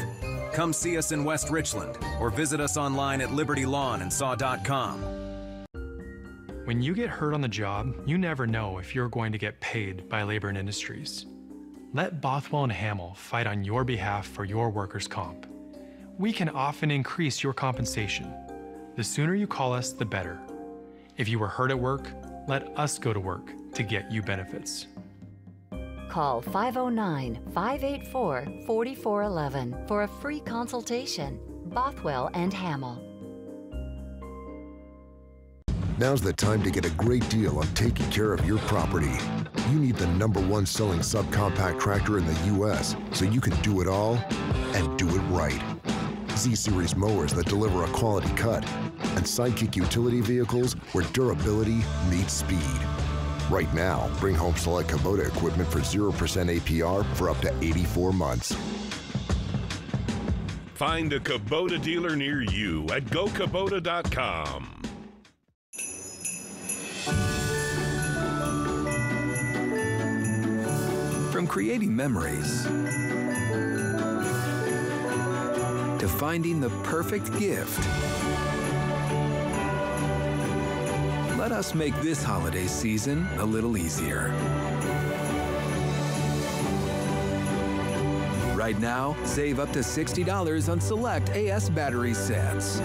Come see us in West Richland or visit us online at libertylawnandsaw.com. When you get hurt on the job, you never know if you're going to get paid by Labor and Industries. Let Bothwell and Hamill fight on your behalf for your workers' comp. We can often increase your compensation. The sooner you call us, the better. If you were hurt at work, let us go to work to get you benefits. Call 509-584-4411 for a free consultation. Bothwell and Hamill. Now's the time to get a great deal on taking care of your property. You need the #1 selling subcompact tractor in the U.S. so you can do it all and do it right. Z-Series mowers that deliver a quality cut, and Sidekick utility vehicles where durability meets speed. Right now, bring home select Kubota equipment for 0% APR for up to 84 months. Find a Kubota dealer near you at gokubota.com. From creating memories to finding the perfect gift, let us make this holiday season a little easier. Right now, save up to $60 on select AS battery sets.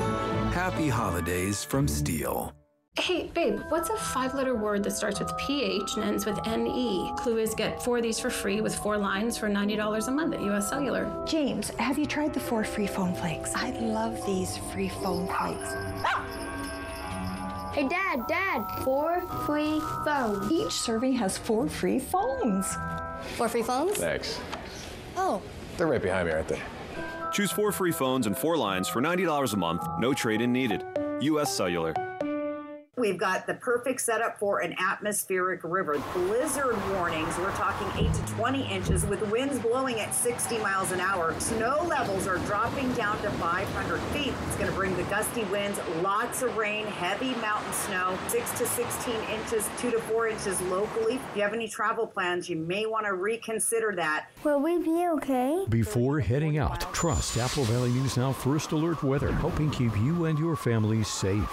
Happy holidays from Steel. Hey, babe, what's a 5-letter word that starts with PH and ends with NE? Clue is get 4 of these for free with 4 lines for $90 a month at US Cellular. James, have you tried the 4 free phone flakes? I love these free phone flakes. Hey, Dad, 4 free phones. Each serving has 4 free phones. 4 free phones? Thanks. Oh, They're right behind me, aren't they? Choose 4 free phones and 4 lines for $90 a month. No trade-in needed. U.S. Cellular. We've got the perfect setup for an atmospheric river. Blizzard warnings, we're talking 8 to 20 inches with winds blowing at 60 miles an hour. Snow levels are dropping down to 500 feet. It's going to bring the gusty winds, lots of rain, heavy mountain snow, 6 to 16 inches, 2 to 4 inches locally. If you have any travel plans, you may want to reconsider that. Will we be okay? Before heading out, trust Apple Valley News Now First Alert Weather, helping keep you and your family safe.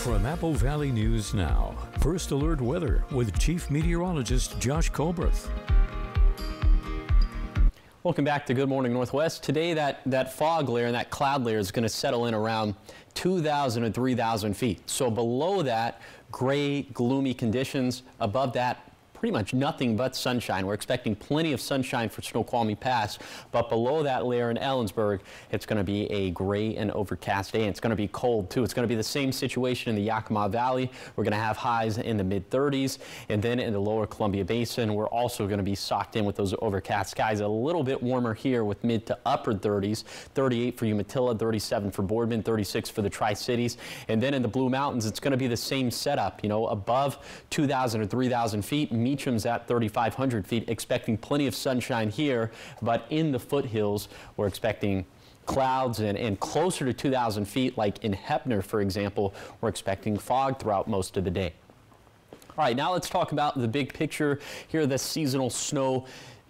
From Apple Valley News Now, First Alert Weather with Chief Meteorologist Josh Colbreth. Welcome back to Good Morning Northwest. Today, that fog layer and that cloud layer is going to settle in around 2,000 to 3,000 feet. So below that, gray, gloomy conditions. Above that, pretty much nothing but sunshine. We're expecting plenty of sunshine for Snoqualmie Pass, but below that layer in Ellensburg, it's going to be a gray and overcast day, and it's going to be cold too. It's going to be the same situation in the Yakima Valley. We're going to have highs in the mid-30s, and then in the lower Columbia Basin, we're also going to be socked in with those overcast skies. A little bit warmer here with mid to upper 30s, 38 for Umatilla, 37 for Boardman, 36 for the Tri-Cities, and then in the Blue Mountains, it's going to be the same setup, you know, above 2,000 or 3,000 feet. Meacham's at 3,500 feet, expecting plenty of sunshine here, but in the foothills, we're expecting clouds and closer to 2,000 feet, like in Heppner, for example, we're expecting fog throughout most of the day. All right, now let's talk about the big picture. Here are the seasonal snow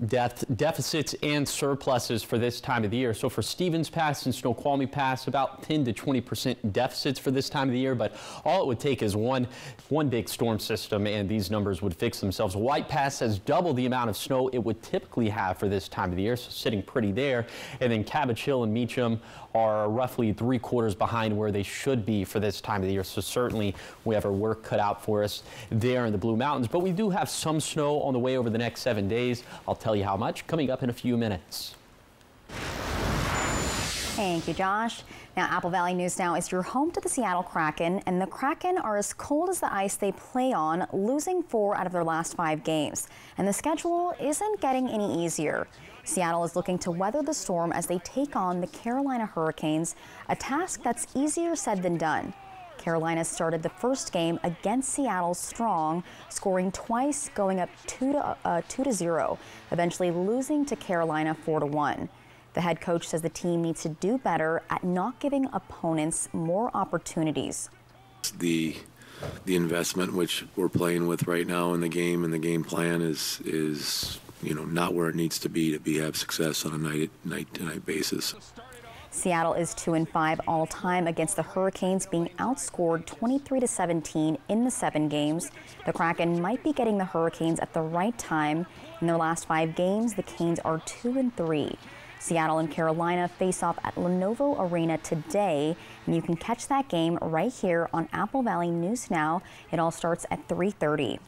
deficits and surpluses for this time of the year. So for Stevens Pass and Snoqualmie Pass, about 10 to 20% deficits for this time of the year, but all it would take is one big storm system and these numbers would fix themselves. White Pass has double the amount of snow it would typically have for this time of the year, so sitting pretty there. And then Cabbage Hill and Meacham are roughly 3/4 behind where they should be for this time of the year. So certainly we have our work cut out for us there in the Blue Mountains, but we do have some snow on the way over the next 7 days. I'll tell you how much coming up in a few minutes. Thank you, Josh. Now, Apple Valley News Now is your home to the Seattle Kraken, and the Kraken are as cold as the ice they play on, losing 4 out of their last 5 games. And the schedule isn't getting any easier. Seattle is looking to weather the storm as they take on the Carolina Hurricanes, a task that's easier said than done. Carolina started the first game against Seattle strong, scoring twice, going up 2-0, eventually losing to Carolina 4-1. The head coach says the team needs to do better at not giving opponents more opportunities. The investment which we're playing with right now in the game and the game plan is not where it needs to be have success on a night-to-night basis. Seattle is 2-5 all-time against the Hurricanes, being outscored 23-17 in the 7 games. The Kraken might be getting the Hurricanes at the right time. In their last 5 games, the Canes are 2-3. Seattle and Carolina face off at Lenovo Arena today, and you can catch that game right here on Apple Valley News Now. It all starts at 3:30.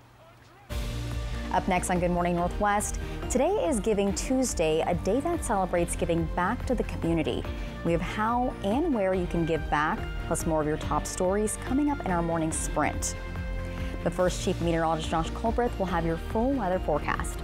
Up next on Good Morning Northwest, today is Giving Tuesday, a day that celebrates giving back to the community. We have how and where you can give back, plus more of your top stories coming up in our morning sprint. But first, Chief Meteorologist Josh Colbreth will have your full weather forecast.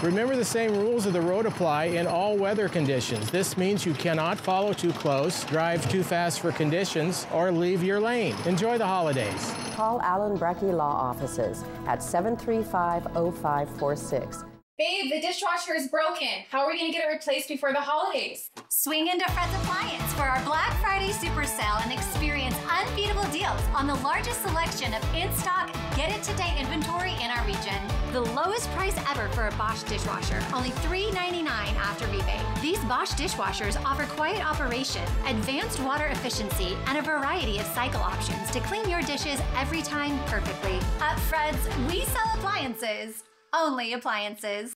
Remember, the same rules of the road apply in all weather conditions. This means you cannot follow too close, drive too fast for conditions, or leave your lane. Enjoy the holidays. Call Allen Brecky Law Offices at 735-0546. Babe, the dishwasher is broken. How are we going to get it replaced before the holidays? Swing into Fred's Appliance for our Black Friday Super Sale and experience unbeatable deals on the largest selection of in-stock, get-it-today inventory in our region. The lowest price ever for a Bosch dishwasher, only $3.99 after rebate. These Bosch dishwashers offer quiet operation, advanced water efficiency, and a variety of cycle options to clean your dishes every time perfectly. At Fred's, we sell appliances. Only appliances.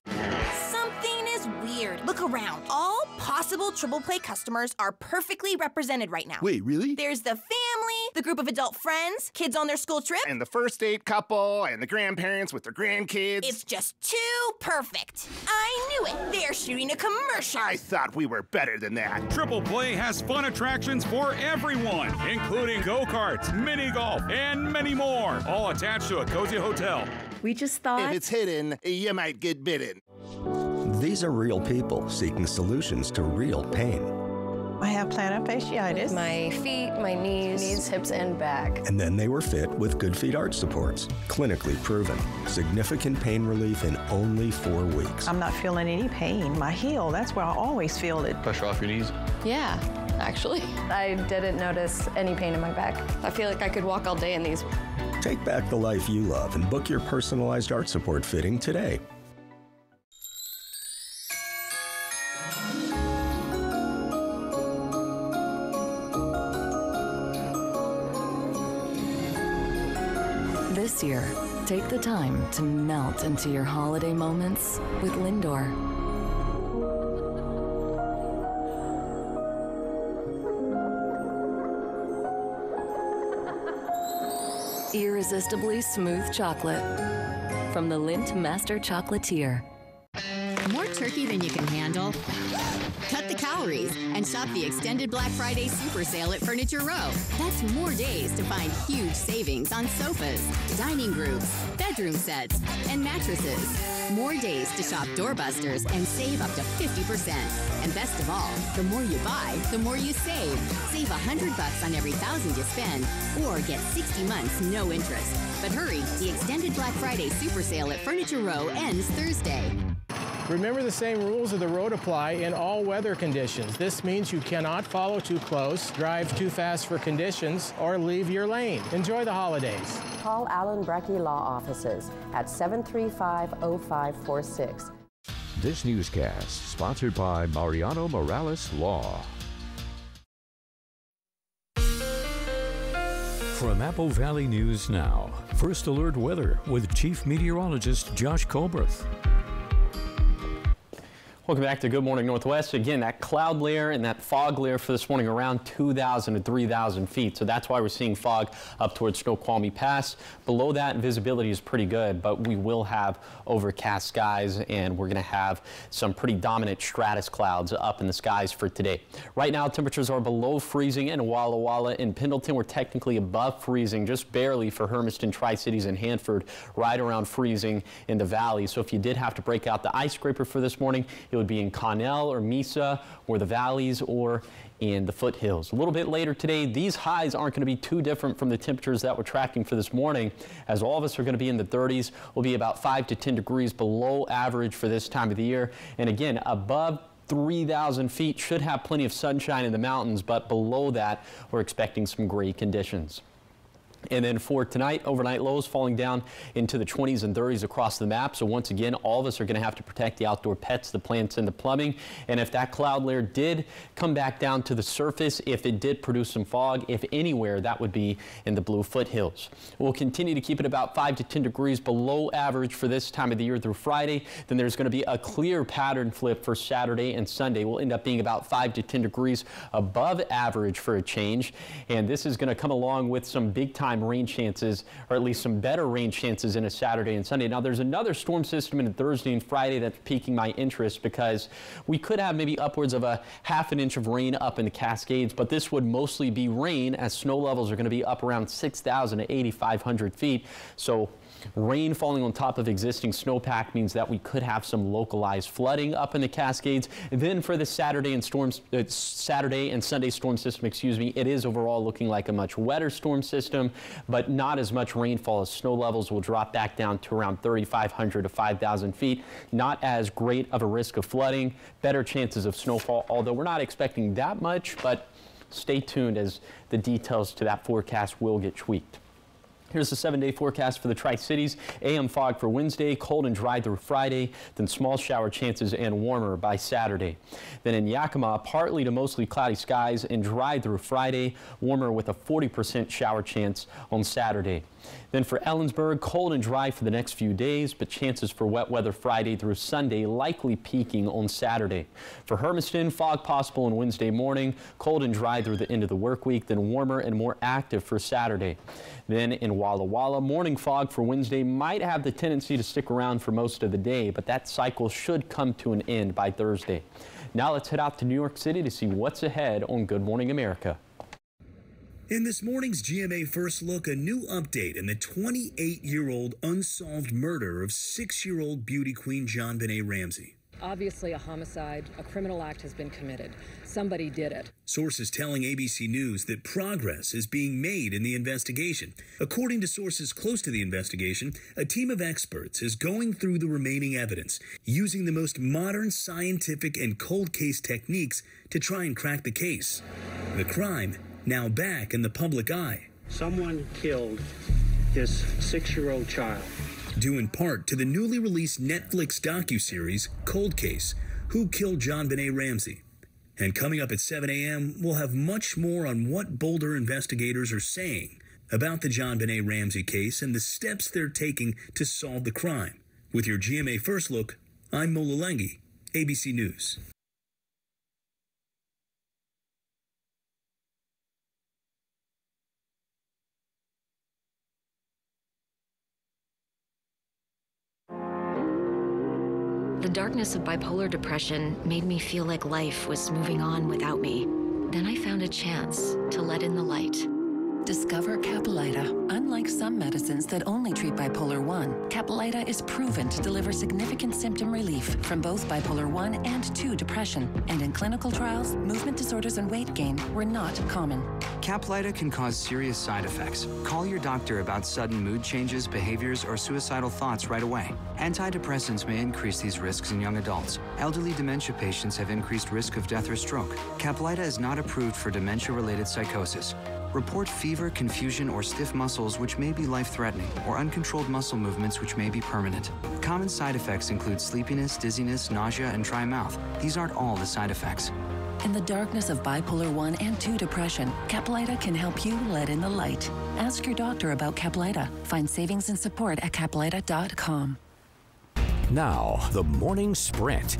Something is weird. Look around. All possible Triple Play customers are perfectly represented right now. Wait, really? There's the family, the group of adult friends, kids on their school trip. And the first date couple, and the grandparents with their grandkids. It's just too perfect. I knew it. They're shooting a commercial. I thought we were better than that. Triple Play has fun attractions for everyone, including go-karts, mini golf, and many more, all attached to a cozy hotel. We just thought... If it's hidden, you might get bitten. These are real people seeking solutions to real pain. I have plantar fasciitis. My feet, my knees, hips, and back. And then they were fit with Good Feet arch supports. Clinically proven. Significant pain relief in only 4 weeks. I'm not feeling any pain. My heel, that's where I always feel it. Pressure off your knees? Yeah, actually. I didn't notice any pain in my back. I feel like I could walk all day in these. Take back the life you love and book your personalized arch support fitting today. This year, take the time to melt into your holiday moments with Lindor. Irresistibly smooth chocolate from the Lindt Master Chocolatier. More turkey than you can handle? Cut the calories and shop the extended Black Friday super sale at Furniture Row. That's more days to find huge savings on sofas, dining groups, bedroom sets, and mattresses. More days to shop doorbusters and save up to 50%. And best of all, the more you buy, the more you save. Save $100 on every $1,000 you spend, or get 60 months no interest. But hurry, the extended Black Friday super sale at Furniture Row ends Thursday. Remember, the same rules of the road apply in all weather conditions. This means you cannot follow too close, drive too fast for conditions, or leave your lane. Enjoy the holidays. Call Allen Brecky Law Offices at 735-0546. This newscast sponsored by Mariano Morales Law. From Apple Valley News Now, First Alert Weather with Chief Meteorologist Josh Colbreth. Welcome back to Good Morning Northwest. Again, that cloud layer and that fog layer for this morning around 2,000 to 3,000 feet. So that's why we're seeing fog up towards Snoqualmie Pass. Below that, visibility is pretty good, but we will have overcast skies, and we're going to have some pretty dominant stratus clouds up in the skies for today. Right now, temperatures are below freezing in Walla Walla and Pendleton. We're technically above freezing, just barely for Hermiston, Tri-Cities, and Hanford, right around freezing in the valley. So if you did have to break out the ice scraper for this morning, it would be in Connell or Mesa or the valleys or in the foothills. A little bit later today, these highs aren't going to be too different from the temperatures that we're tracking for this morning, as all of us are going to be in the 30s. We'll be about 5 to 10 degrees below average for this time of the year. And again, above 3,000 feet, should have plenty of sunshine in the mountains, but below that, we're expecting some gray conditions. And then for tonight, overnight lows falling down into the 20s and 30s across the map. So once again, all of us are going to have to protect the outdoor pets, the plants, and the plumbing. And if that cloud layer did come back down to the surface, if it did produce some fog, if anywhere, that would be in the blue foothills. We'll continue to keep it about 5 to 10 degrees below average for this time of the year through Friday. Then there's going to be a clear pattern flip for Saturday and Sunday. We'll end up being about 5 to 10 degrees above average for a change. And this is going to come along with some big time rain chances, or at least some better rain chances in a Saturday and Sunday. Now, there's another storm system in Thursday and Friday that's piquing my interest, because we could have maybe upwards of a ½ an inch of rain up in the Cascades, but this would mostly be rain, as snow levels are going to be up around 6,000 to 8,500 feet. So rain falling on top of existing snowpack means that we could have some localized flooding up in the Cascades. And then for the Saturday and Sunday storm system, it is overall looking like a much wetter storm system, but not as much rainfall, as snow levels will drop back down to around 3,500 to 5,000 feet. Not as great of a risk of flooding, better chances of snowfall, although we're not expecting that much, but stay tuned as the details to that forecast will get tweaked. Here's the 7-day forecast for the Tri-Cities. AM fog for Wednesday, cold and dry through Friday, then small shower chances and warmer by Saturday. Then in Yakima, partly to mostly cloudy skies and dry through Friday, warmer with a 40% shower chance on Saturday. Then for Ellensburg, cold and dry for the next few days, but chances for wet weather Friday through Sunday, likely peaking on Saturday. For Hermiston, fog possible on Wednesday morning, cold and dry through the end of the work week, then warmer and more active for Saturday. Then in Walla Walla, morning fog for Wednesday might have the tendency to stick around for most of the day, but that cycle should come to an end by Thursday. Now let's head out to New York City to see what's ahead on Good Morning America. In this morning's GMA First Look, a new update in the 28-year-old unsolved murder of 6-year-old beauty queen JonBenét Ramsey. Obviously a homicide, a criminal act has been committed. Somebody did it. Sources telling ABC News that progress is being made in the investigation. According to sources close to the investigation, a team of experts is going through the remaining evidence, using the most modern scientific and cold case techniques to try and crack the case. The crime now back in the public eye. Someone killed this 6-year-old child. Due in part to the newly released Netflix docuseries Cold Case, Who Killed JonBenét Ramsey? And coming up at 7 a.m., we'll have much more on what Boulder investigators are saying about the JonBenét Ramsey case and the steps they're taking to solve the crime. With your GMA First Look, I'm Mo Lalengi, ABC News. The darkness of bipolar depression made me feel like life was moving on without me. Then I found a chance to let in the light. Discover Caplyta. Unlike some medicines that only treat bipolar 1, Caplyta is proven to deliver significant symptom relief from both bipolar 1 and 2 depression. And in clinical trials, movement disorders and weight gain were not common. Caplyta can cause serious side effects. Call your doctor about sudden mood changes, behaviors, or suicidal thoughts right away. Antidepressants may increase these risks in young adults. Elderly dementia patients have increased risk of death or stroke. Caplyta is not approved for dementia-related psychosis. Report fever, confusion, or stiff muscles which may be life-threatening, or uncontrolled muscle movements which may be permanent. Common side effects include sleepiness, dizziness, nausea, and dry mouth. These aren't all the side effects. In the darkness of bipolar 1 and 2 depression, Caplyta can help you let in the light. Ask your doctor about Caplyta. Find savings and support at Caplyta.com. Now, the morning sprint.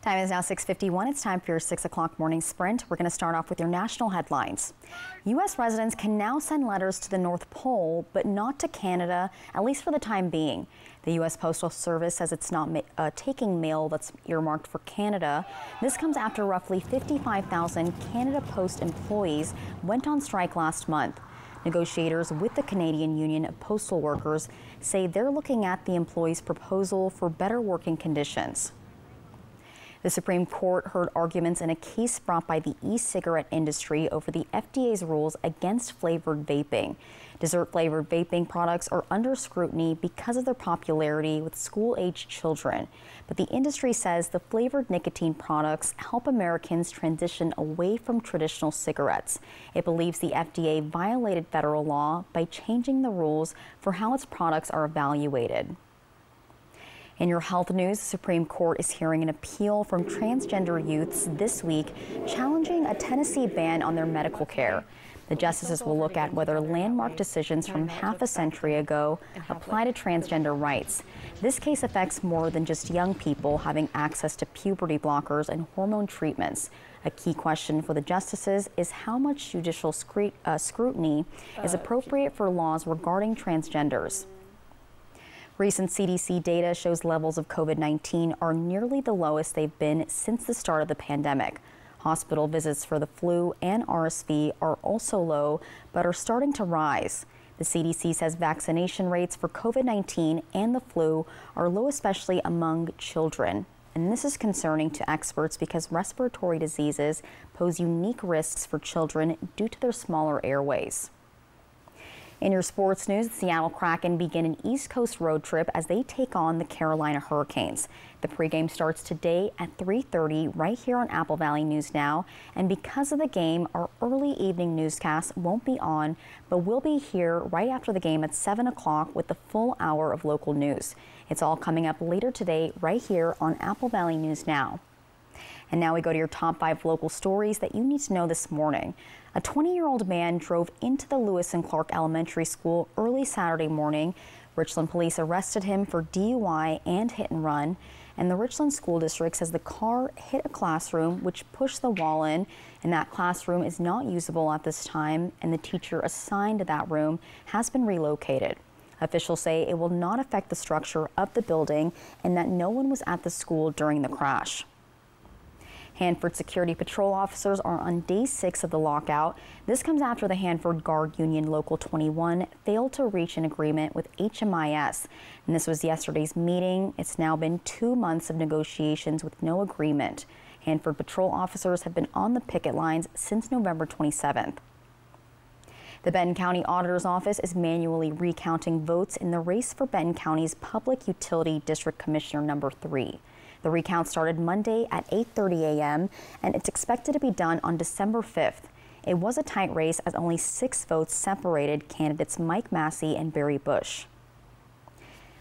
Time is now 6:51. It's time for your 6 o'clock morning sprint. We're going to start off with your national headlines. U.S. residents can now send letters to the North Pole, but not to Canada, at least for the time being. The U.S. Postal Service says it's not taking mail that's earmarked for Canada. This comes after roughly 55,000 Canada Post employees went on strike last month. Negotiators with the Canadian Union of Postal Workers say they're looking at the employees' proposal for better working conditions. The Supreme Court heard arguments in a case brought by the e-cigarette industry over the FDA's rules against flavored vaping. Dessert-flavored vaping products are under scrutiny because of their popularity with school-aged children. But the industry says the flavored nicotine products help Americans transition away from traditional cigarettes. It believes the FDA violated federal law by changing the rules for how its products are evaluated. In your health news, the Supreme Court is hearing an appeal from transgender youths this week challenging a Tennessee ban on their medical care. The justices will look at whether landmark decisions from half a century ago apply to transgender rights. This case affects more than just young people having access to puberty blockers and hormone treatments. A key question for the justices is how much judicial scrutiny is appropriate for laws regarding transgenders. Recent CDC data shows levels of COVID-19 are nearly the lowest they've been since the start of the pandemic. Hospital visits for the flu and RSV are also low, but are starting to rise. The CDC says vaccination rates for COVID-19 and the flu are low, especially among children. And this is concerning to experts because respiratory diseases pose unique risks for children due to their smaller airways. In your sports news, the Seattle Kraken begin an East Coast road trip as they take on the Carolina Hurricanes. The pregame starts today at 3:30 right here on Apple Valley News Now. And because of the game, our early evening newscast won't be on, but we'll be here right after the game at 7 o'clock with the full hour of local news. It's all coming up later today right here on Apple Valley News Now. And now we go to your top 5 local stories that you need to know this morning. A 20-year-old man drove into the Lewis and Clark Elementary School early Saturday morning. Richland police arrested him for DUI and hit and run. And the Richland School District says the car hit a classroom, which pushed the wall in, and that classroom is not usable at this time, and the teacher assigned to that room has been relocated. Officials say it will not affect the structure of the building and that no one was at the school during the crash. Hanford Security Patrol officers are on day 6 of the lockout. This comes after the Hanford Guard Union Local 21 failed to reach an agreement with HMIS. And this was yesterday's meeting. It's now been 2 months of negotiations with no agreement. Hanford Patrol officers have been on the picket lines since November 27th. The Benton County Auditor's Office is manually recounting votes in the race for Benton County's Public Utility District Commissioner number 3. The recount started Monday at 8:30 a.m. and it's expected to be done on December 5th. It was a tight race as only 6 votes separated candidates Mike Massey and Barry Bush.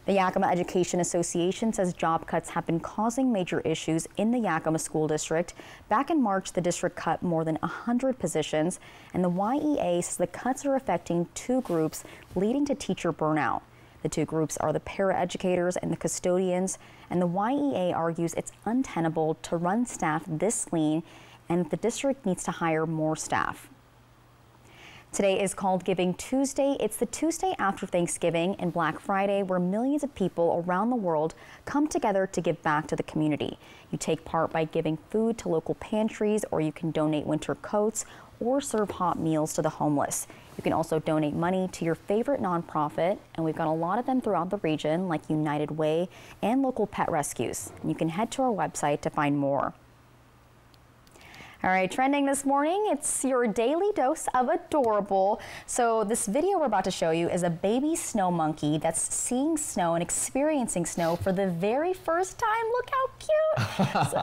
The Yakima Education Association says job cuts have been causing major issues in the Yakima School District. Back in March, the district cut more than 100 positions, and the YEA says the cuts are affecting 2 groups, leading to teacher burnout. The 2 groups are the paraeducators and the custodians, and the YEA argues it's untenable to run staff this lean and the district needs to hire more staff. Today is called Giving Tuesday. It's the Tuesday after Thanksgiving and Black Friday where millions of people around the world come together to give back to the community. You take part by giving food to local pantries, or you can donate winter coats or serve hot meals to the homeless. You can also donate money to your favorite nonprofit, and we've got a lot of them throughout the region, like United Way and local pet rescues. And you can head to our website to find more. All right, trending this morning, it's your daily dose of adorable. So this video we're about to show you is a baby snow monkey that's seeing snow and experiencing snow for the very first time. Look how cute. So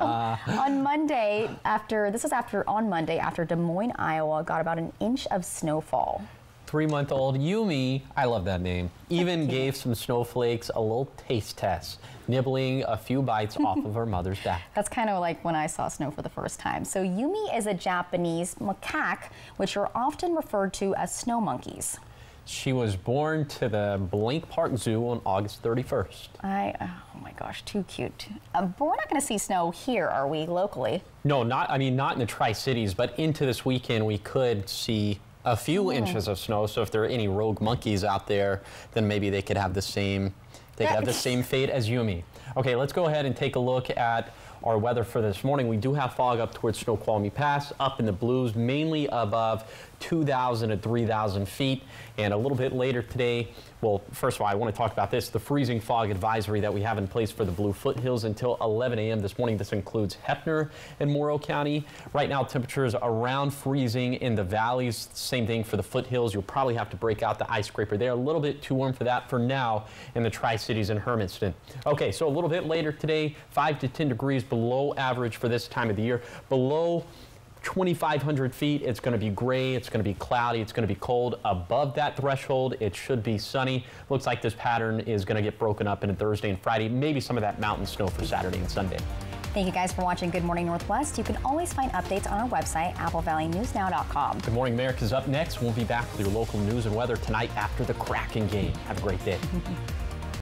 on Monday, after Des Moines, Iowa got about an inch of snowfall. 3-month-old Yumi, I love that name, even gave some snowflakes a little taste test, nibbling a few bites off of her mother's back. That's kind of like when I saw snow for the first time. So Yumi is a Japanese macaque, which are often referred to as snow monkeys. She was born to the Blank Park Zoo on August 31st. Oh my gosh, too cute. But we're not going to see snow here, are we, locally? No, not in the Tri-Cities, but into this weekend we could see a few inches of snow. So if there are any rogue monkeys out there, then maybe they could have the same fate as Yumi. Okay, let's go ahead and take a look at our weather for this morning. We do have fog up towards Snoqualmie Pass, up in the blues, mainly above 2,000 to 3,000 feet. And a little bit later today, well, first of all, I want to talk about this, the freezing fog advisory that we have in place for the Blue Foothills until 11 a.m. this morning. This includes Hefner and Morrow County. Right now, temperatures around freezing in the valleys. Same thing for the foothills. You'll probably have to break out the ice scraper there. A little bit too warm for that for now in the Tri-Cities and Hermiston. Okay, so a little bit later today, 5 to 10 degrees below average for this time of the year. Below 2,500 feet, it's going to be gray, it's going to be cloudy, it's going to be cold. Above that threshold, it should be sunny. Looks like this pattern is going to get broken up into Thursday and Friday, maybe some of that mountain snow for Saturday and Sunday. Thank you guys for watching Good Morning Northwest. You can always find updates on our website, applevalleynewsnow.com. Good Morning America's up next. We'll be back with your local news and weather tonight after the Kraken game. Have a great day.